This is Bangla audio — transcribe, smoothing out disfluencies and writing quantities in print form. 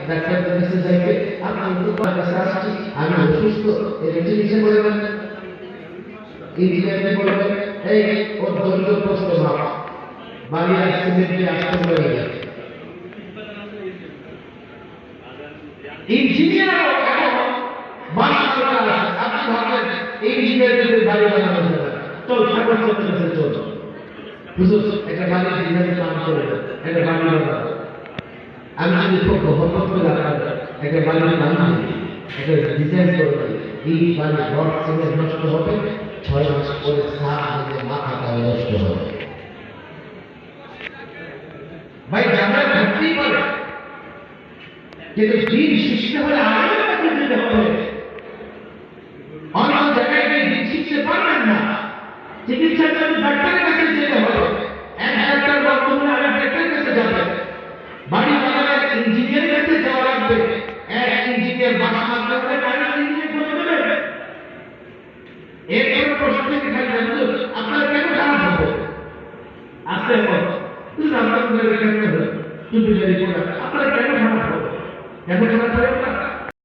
ডাক্তারের কাছে যাইবে, আপনি তোমার কাছে আসছি, আমি অসুস্থ, এটা চিকিৎসা করবেন, ইঞ্জিনিয়ারকে বলবেন এই ওর দৈর্ঘ্য প্রশ্ন ভাব বাড়ি আসতে বেরিয়ে আসতে হয়ে গেছে। ইঞ্জিনিয়ার বাড়ি সরকার আসে, আপনি ভাবলেন ইঞ্জিনিয়ারদের বাড়ি বানানো যাবে, চল ঠাকুর চলে চল হুজুর একটা বাড়ি ডিজাইন নাম করে একটা বাড়ি বানাবো। আমি যদি খুব মহব্বত করে আপনার একটা বাড়ির নাম দিই, একটা ডিজাইন করে এই বাড়ি রড সিমেন্ট নষ্ট হবে, 6 মাস পরে মাথাটা নষ্ট হবে। ভাই জানা থাকতেই পারে, কিন্তু দিন শিখতে হলে আমাদের কাছে যেতে হবে। অন্য জায়গায় গিয়ে দিন শিখতে পারবেন না, চিকিৎসার জন্য ডাক্তারের কাছে যেতে হবে। এক ডাক্তার বর্তমানে আরেক ডাক্তারের কাছে যাবে, বাড়ি বানানোর ইঞ্জিনিয়ারের কাছে যাওয়া লাগবে। এক ইঞ্জিনিয়ার বাসা বানাতে পারে, আরেক ইঞ্জিনিয়ার করে দেবে। এরপরে প্রশ্নটি খালি জানতো আপনার কেন খারাপ হবে আসতে হবে, তুই আপনার কেন হবে, তুই আপনার কেন খারাপ হবে, কেন খারাপ হবে